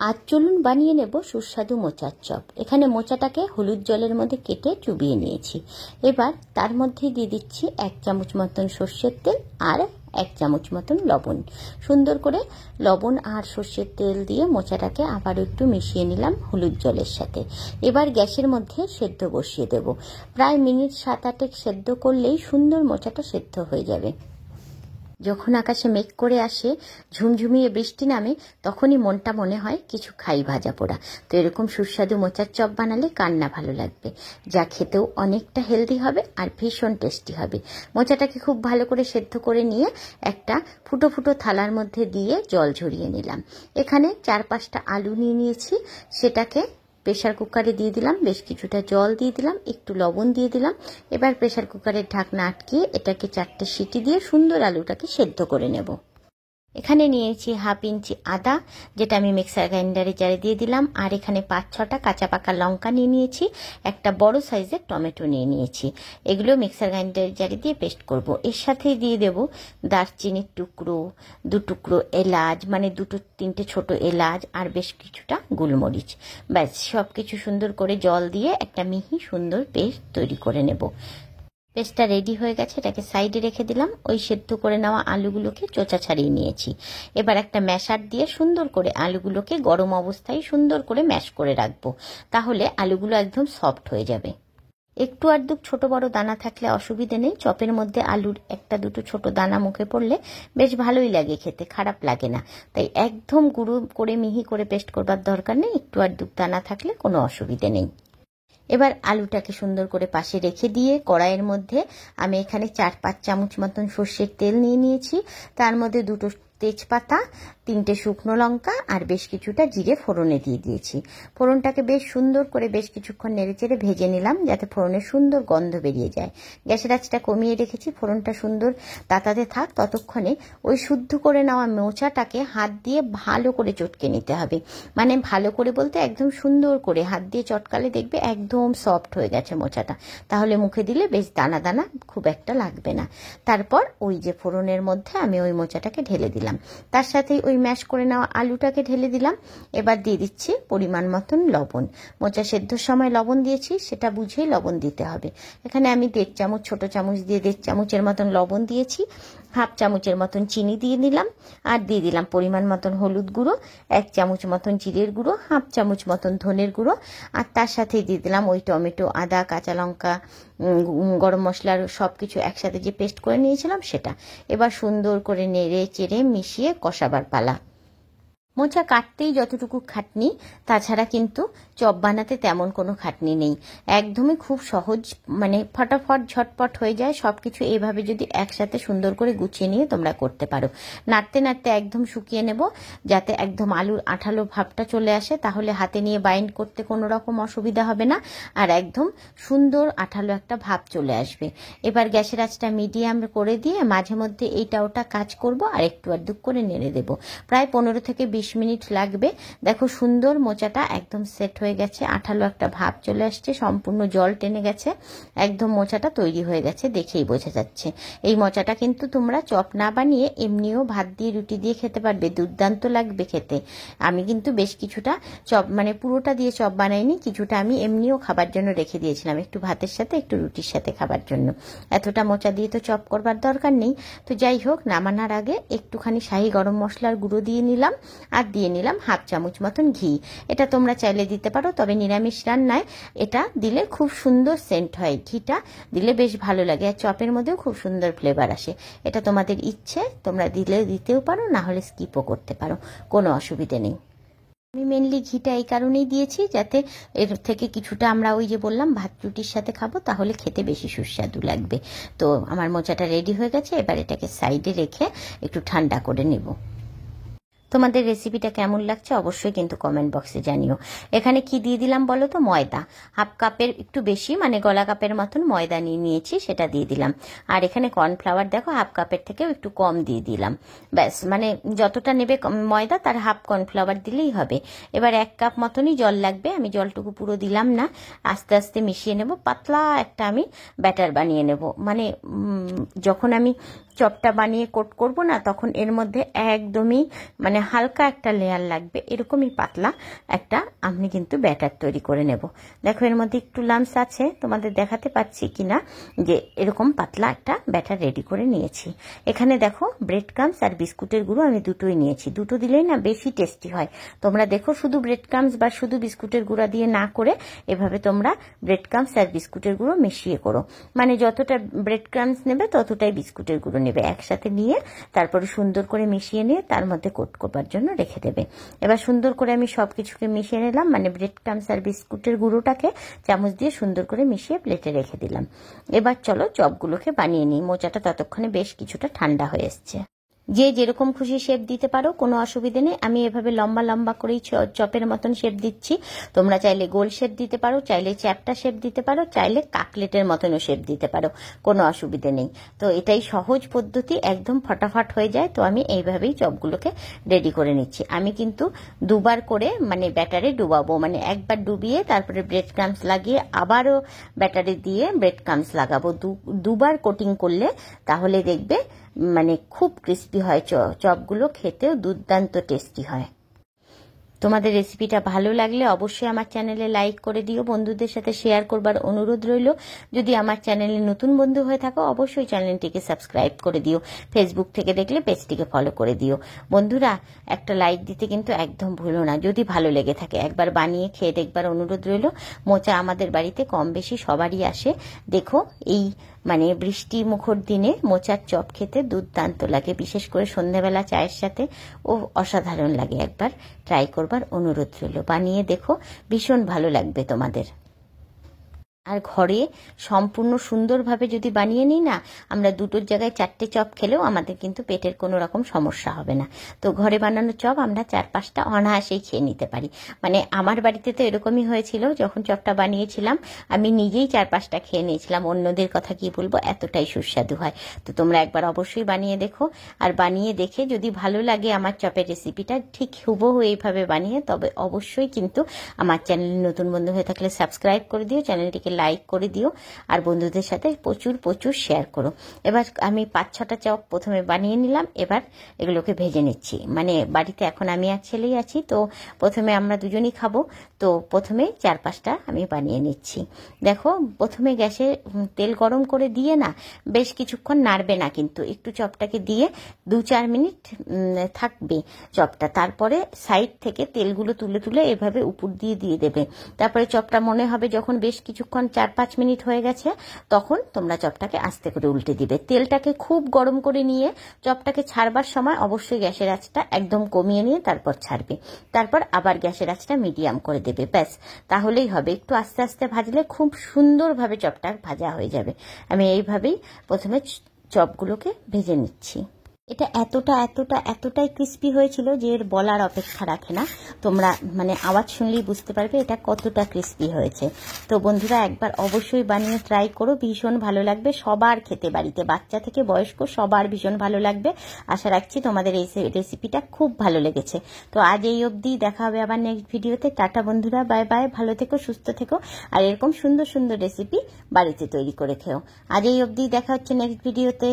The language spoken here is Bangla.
আজ চলুন বানিয়ে নেব সুস্বাদু মোচার চপ। এখানে মোচাটাকে হলুদ জলের মধ্যে কেটে চুবিয়ে নিয়েছি। এবার তার মধ্যে দিয়ে দিচ্ছি 1 চামচ মতন সর্ষের তেল আর 1 চামচ মতন লবণ। সুন্দর করে লবণ আর সর্ষের তেল দিয়ে মোচাটাকে আবার একটু মিশিয়ে নিলাম হলুদ জলের সাথে। এবার গ্যাসের মধ্যে সেদ্ধ বসিয়ে দেব। প্রায় মিনিট 7-8 সেদ্ধ করলেই সুন্দর মোচাটা সেদ্ধ হয়ে যাবে। যখন আকাশে মেঘ করে আসে, ঝুমঝুমিয়ে বৃষ্টি নামে, তখনই মনটা মনে হয় কিছু খাই ভাজা পোড়া। তো এরকম সুস্বাদু মোচার চপ বানালে কার না ভালো লাগবে, যা খেতেও অনেকটা হেলদি হবে আর ভীষণ টেস্টি হবে। মোচাটাকে খুব ভালো করে সেদ্ধ করে নিয়ে একটা ফুটো ফুটো থালার মধ্যে দিয়ে জল ঝরিয়ে নিলাম। এখানে 4-5টা আলু নিয়ে নিয়েছি, সেটাকে প্রেসার কুকারে দিয়ে দিলাম। বেশ কিছুটা জল দিয়ে দিলাম, একটু লবণ দিয়ে দিলাম। এবার প্রেসার কুকারের ঢাকনা আটকিয়ে এটাকে 4টে সিটি দিয়ে সুন্দর আলুটাকে সেদ্ধ করে নেব। এখানে নিয়েছি 1/2 ইঞ্চি আদা, যেটা আমি মিক্সার গ্রাইন্ডারে জারে দিয়ে দিলাম। আর এখানে 5-6টা কাঁচা পাকা লঙ্কা নিয়ে নিয়েছি, একটা বড় সাইজের টমেটো নিয়ে নিয়েছি। এগুলো মিক্সার গ্রাইন্ডারে জারে দিয়ে পেস্ট করব। এর সাথেই দিয়ে দেব দারচিনির টুকরো, 2 টুকরো এলাচ, মানে 2-3টে ছোট এলাচ, আর বেশ কিছুটা গোলমরিচ। ব্যাস সব কিছু সুন্দর করে জল দিয়ে একটা মিহি সুন্দর পেস্ট তৈরি করে নেব। পেস্টটা রেডি হয়ে গেছে, এটাকে সাইডে রেখে দিলাম। ওই সেদ্ধ করে নেওয়া আলুগুলোকে চোচা ছাড়িয়ে নিয়েছি। এবার একটা ম্যাশার দিয়ে সুন্দর করে আলুগুলোকে গরম অবস্থায় সুন্দর করে ম্যাশ করে রাখবো, তাহলে আলুগুলো একদম সফট হয়ে যাবে। একটু আধটু ছোট বড় দানা থাকলে অসুবিধে নেই। চপের মধ্যে আলুর 1-2টো ছোট দানা মুখে পড়লে বেশ ভালোই লাগে খেতে, খারাপ লাগে না। তাই একদম গুঁড়ো করে মিহি করে পেস্ট করবার দরকার নেই, একটু আধটু দানা থাকলে কোনো অসুবিধে নেই। এবার আলুটাকে সুন্দর করে পাশে রেখে দিয়ে কড়াইয়ের মধ্যে আমি এখানে 4-5 চামচ মতন সর্ষের তেল নিয়ে নিয়েছি। তার মধ্যে 2টো তেজপাতা, 3টে শুকনো লঙ্কা আর বেশ কিছুটা জিরে ফোড়নে দিয়ে দিয়েছি। ফোড়নটাকে বেশ সুন্দর করে বেশ কিছুক্ষণ নেড়েচেড়ে ভেজে নিলাম, যাতে ফোড়নের সুন্দর গন্ধ বেরিয়ে যায়। গ্যাসের আঁচটা কমিয়ে রেখেছি। ফোড়নটা সুন্দর তাতাতে থাক, ততক্ষণে ওই শুদ্ধ করে নেওয়া মোচাটাকে হাত দিয়ে ভালো করে চটকে নিতে হবে। মানে ভালো করে বলতে একদম সুন্দর করে হাত দিয়ে চটকালে দেখবে একদম সফট হয়ে গেছে মোচাটা, তাহলে মুখে দিলে বেশ দানা দানা খুব একটা লাগবে না। তারপর ওই যে ফোড়নের মধ্যে আমি ওই মোচাটাকে ঢেলে দিলাম, তার সাথে ওই ম্যাশ করে নেওয়া আলুটাকে ঢেলে দিলাম। এবার দিয়ে দিচ্ছি পরিমাণ মতন লবণ। মোচা সেদ্ধর সময় লবণ দিয়েছি, সেটা বুঝেই লবণ দিতে হবে। এখানে আমি 1.5 চামচ, ছোট চামচ দিয়ে 1.5 চামচের মতন লবণ দিয়েছি। 1/2 চামচের মতন চিনি দিয়ে দিলাম, আর দিয়ে দিলাম পরিমাণ মতন হলুদ গুঁড়ো, 1 চামচ মতন জিরের গুঁড়ো, 1/2 চামচ মতন ধনের গুঁড়ো, আর তার সাথে দিয়ে দিলাম ওই টমেটো, আদা, কাঁচা লঙ্কা, গরম মশলার সব কিছু একসাথে যে পেস্ট করে নিয়েছিলাম সেটা। এবার সুন্দর করে নেড়ে চেড়ে মিশিয়ে কষাবার পালা। মোচা কাটতেই যতটুকু খাটনি, তাছাড়া কিন্তু চপ বানাতে তেমন কোনো খাটনি নেই। একদমই খুব সহজ, মানে ফটাফট ঝটপট হয়ে যায়। সবকিছু এইভাবে যদি একসাথে সুন্দর করে গুছিয়ে নিয়ে তোমরা করতে পারো। নাড়তে নাড়তে একদম শুকিয়ে নেব, যাতে একদম আলুর আঠালো ভাবটা চলে আসে, তাহলে হাতে নিয়ে বাইন্ড করতে কোনো রকম অসুবিধা হবে না, আর একদম সুন্দর আঠালো একটা ভাব চলে আসবে। এবার গ্যাসের আঁচটা মিডিয়াম করে দিয়ে মাঝে মধ্যে এইটা ওটা কাজ করব, আর একটু আধটু করে নেড়ে দেব। প্রায় 15 থেকে 20 মিনিট লাগবে। দেখো সুন্দর মোচাটা একদম সেট হয়ে গেছে, আঠালো একটা ভাব চলে আসছে, সম্পূর্ণ জল টেনে গেছে, একদম মোচাটা তৈরি হয়ে গেছে, দেখেই বোঝা যাচ্ছে। এই মোচাটা কিন্তু তোমরা চপ না বানিয়ে এমনিও ভাত দিয়ে রুটি দিয়ে খেতে পারবে, দুর্দান্ত লাগবে খেতে। আমি কিন্তু বেশ কিছুটা চপ, মানে পুরোটা দিয়ে চপ বানাইনি, কিছুটা আমি এমনিও খাবার জন্য রেখে দিয়েছিলাম, একটু ভাতের সাথে একটু রুটির সাথে খাবার জন্য। এতটা মোচা দিয়ে তো চপ করবার দরকার নেই। তো যাই হোক, নামানোর আগে একটুখানি শাহি গরম মশলার গুঁড়ো দিয়ে নিলাম, আর দিয়ে নিলাম 1/2 চামচ মতন ঘি। এটা তোমরা চাইলে দিতে পারো, তবে নিরামিষ রান্নায় এটা দিলে খুব সুন্দর সেন্ট হয়, ঘিটা দিলে বেশ ভালো লাগে, আর চপের মধ্যেও খুব সুন্দর ফ্লেভার আসে। এটা তোমাদের ইচ্ছে, তোমরা দিলে দিতেও পারো, না হলে স্কিপও করতে পারো, কোনো অসুবিধে নেই। আমি মেনলি ঘিটা এই কারণেই দিয়েছি, যাতে এর থেকে কিছুটা আমরা ওই যে বললাম ভাত রুটির সাথে খাবো, তাহলে খেতে বেশি সুস্বাদু লাগবে। তো আমার মোচাটা রেডি হয়ে গেছে, এবার এটাকে সাইডে রেখে একটু ঠান্ডা করে নেব। তোমাদের রেসিপিটা কেমন লাগছে অবশ্যই কিন্তু কমেন্ট বক্সে জানিও। এখানে কি দিয়ে দিলাম বলো তো? ময়দা 1/2 কাপের একটু বেশি, মানে গলা কাপের মতন ময়দা নিয়ে নিয়েছি, সেটা দিয়ে দিলাম। আর এখানে কর্নফ্লাওয়ার দেখো 1/2 কাপের থেকেও একটু কম দিয়ে দিলাম। ব্যাস, মানে যতটা নেবে ময়দা তার 1/2 কর্নফ্লাওয়ার দিলেই হবে। এবার 1 কাপ মতনই জল লাগবে, আমি জলটুকু পুরো দিলাম না, আস্তে আস্তে মিশিয়ে নেব। পাতলা একটা আমি ব্যাটার বানিয়ে নেব, মানে যখন আমি চপটা বানিয়ে কোট করব না, তখন এর মধ্যে একদমই মানে হালকা একটা লেয়ার লাগবে, এরকমই পাতলা একটা আমি কিন্তু ব্যাটার তৈরি করে নেব। দেখো এর মধ্যে একটু লামস আছে, তোমাদের দেখাতে পাচ্ছি কিনা, যে এরকম পাতলা একটা ব্যাটার রেডি করে নিয়েছি। এখানে দেখো ব্রেড ক্রামস আর বিস্কুটের গুঁড়ো আমি দুটোই নিয়েছি, দুটো দিলেই না বেশি টেস্টি হয়। তোমরা দেখো শুধু ব্রেড ক্রামস বা শুধু বিস্কুটের গুঁড়া দিয়ে না করে এভাবে তোমরা ব্রেড ক্রামস আর বিস্কুটের গুঁড়ো মিশিয়ে করো, মানে যতটা ব্রেড ক্রামস নেবে ততটাই বিস্কুটের গুঁড়ো নেবে, একসাথে নিয়ে তারপরে সুন্দর করে মিশিয়ে নিয়ে তার মধ্যে কোট করবার জন্য রেখে দেবে। এবার সুন্দর করে আমি সব কিছুকে মিশিয়ে নিলাম, মানে ব্রেড ক্রামস আর বিস্কুটের গুঁড়োটাকে চামচ দিয়ে সুন্দর করে মিশিয়ে প্লেটে রেখে দিলাম। এবার চলো চপগুলোকে বানিয়ে নিই। মোচাটা ততক্ষণে বেশ কিছুটা ঠান্ডা হয়ে এসছে। যে যেরকম খুশি শেপ দিতে পারো, কোনো অসুবিধে নেই। আমি এভাবে লম্বা লম্বা করেই চপের মতন শেপ দিচ্ছি। তোমরা চাইলে গোল শেপ দিতে পারো, চাইলে চ্যাপটা শেপ দিতে পারো, চাইলে কাকলেটের মতনও শেপ দিতে পারো, কোনো অসুবিধে নেই। তো এটাই সহজ পদ্ধতি, একদম ফটাফট হয়ে যায়। তো আমি এইভাবেই চপগুলোকে রেডি করে নিচ্ছি। আমি কিন্তু দুবার করে মানে ব্যাটারে ডুবাবো, মানে একবার ডুবিয়ে তারপরে ব্রেড ক্রামস লাগিয়ে আবারও ব্যাটারে দিয়ে ব্রেড ক্রামস লাগাবো। দুবার কোটিং করলে তাহলে দেখবে মানে খুব ক্রিস্পি হয়, চপগুলো খেতেও দুর্দান্ত টেস্টি হয়। তোমাদের রেসিপিটা ভালো লাগলে অবশ্যই আমার চ্যানেলে লাইক করে দিও, বন্ধুদের সাথে শেয়ার করবার অনুরোধ রইল। যদি আমার চ্যানেলে নতুন বন্ধু হয়ে থাকো অবশ্যই চ্যানেলটিকে সাবস্ক্রাইব করে দিও, ফেসবুক থেকে দেখলে পেজটিকে ফলো করে দিও। বন্ধুরা একটা লাইক দিতে কিন্তু একদম ভুলো না, যদি ভালো লেগে থাকে একবার বানিয়ে খেয়ে দেখবার অনুরোধ রইল। মোচা আমাদের বাড়িতে কম বেশি সবারই আসে। দেখো এই মানে বৃষ্টি মুখর দিনে মোচার চপ খেতে দুর্দান্ত লাগে, বিশেষ করে সন্ধ্যাবেলা চায়ের সাথে ও অসাধারণ লাগে। একবার ট্রাই করবার অনুরোধ রইল, বানিয়ে দেখো, ভীষণ ভালো লাগবে তোমাদের। আর ঘরে সম্পূর্ণ সুন্দরভাবে যদি বানিয়ে নিই না, আমরা দুটোর জায়গায় 4টে চপ খেলেও আমাদের কিন্তু পেটের কোনো রকম সমস্যা হবে না। তো ঘরে বানানো চপ আমরা 4-5টা অনায়াসেই খেয়ে নিতে পারি। মানে আমার বাড়িতে তো এরকমই হয়েছিল, যখন চপটা বানিয়েছিলাম আমি নিজেই 4-5টা খেয়ে নিয়েছিলাম। অন্যদের কথা কি বলবো, এতটাই সুস্বাদু হয়। তো তোমরা একবার অবশ্যই বানিয়ে দেখো, আর বানিয়ে দেখে যদি ভালো লাগে আমার চপের রেসিপিটা ঠিক হুবহু এইভাবে বানিয়ে, তবে অবশ্যই কিন্তু আমার চ্যানেলে নতুন বন্ধু হয়ে থাকলে সাবস্ক্রাইব করে দিও, চ্যানেলটিকে লাইক করে দিও, আর বন্ধুদের সাথে প্রচুর প্রচুর শেয়ার করো। এবার আমি 5-6টা চপ প্রথমে বানিয়ে নিলাম, এবার এগুলোকে ভেজে নিচ্ছি। মানে বাড়িতে এখন আমি আর ছেলেই আছি, তো প্রথমে আমরা দুজনই খাবো, তো প্রথমে 4-5টা আমি বানিয়ে নিচ্ছি। দেখো প্রথমে গ্যাসে তেল গরম করে দিয়ে না বেশ কিছুক্ষণ নাড়বে না, কিন্তু একটু চপটাকে দিয়ে 2-4 মিনিট থাকবে চপটা, তারপরে সাইড থেকে তেলগুলো তুলে তুলে এভাবে উপর দিয়ে দিয়ে দেবে। তারপরে চপটা মনে হবে যখন বেশ কিছুক্ষণ 4-5 মিনিট হয়ে গেছে, তখন তোমরা চপটাকে আস্তে করে উল্টে দিবে। তেলটাকে খুব গরম করে নিয়ে চপটাকে ছাড়বার সময় অবশ্যই গ্যাসের আঁচটা একদম কমিয়ে নিয়ে তারপর ছাড়বে, তারপর আবার গ্যাসের আঁচটা মিডিয়াম করে দেবে, ব্যাস তাহলেই হবে। একটু আস্তে আস্তে ভাজলে খুব সুন্দরভাবে চপটা ভাজা হয়ে যাবে। আমি এইভাবেই প্রথমে চপগুলোকে ভেজে নিচ্ছি। এটা এতটাই ক্রিস্পি হয়েছিল যে এর বলার অপেক্ষা রাখে না। তোমরা মানে আওয়াজ শুনলেই বুঝতে পারবে এটা কতটা ক্রিস্পি হয়েছে। তো বন্ধুরা একবার অবশ্যই বানিয়ে ট্রাই করো, ভীষণ ভালো লাগবে সবার খেতে, বাড়িতে বাচ্চা থেকে বয়স্ক সবার ভীষণ ভালো লাগবে। আশা রাখছি তোমাদের এই রেসিপিটা খুব ভালো লেগেছে। তো আজ এই অবধি, দেখা হবে আবার নেক্সট ভিডিওতে। টাটা বন্ধুরা, বাই বাই, ভালো থেকো, সুস্থ থেকো, আর এরকম সুন্দর সুন্দর রেসিপি বাড়িতে তৈরি করে খেও। আজ এই অবধি, দেখা হচ্ছে নেক্সট ভিডিওতে।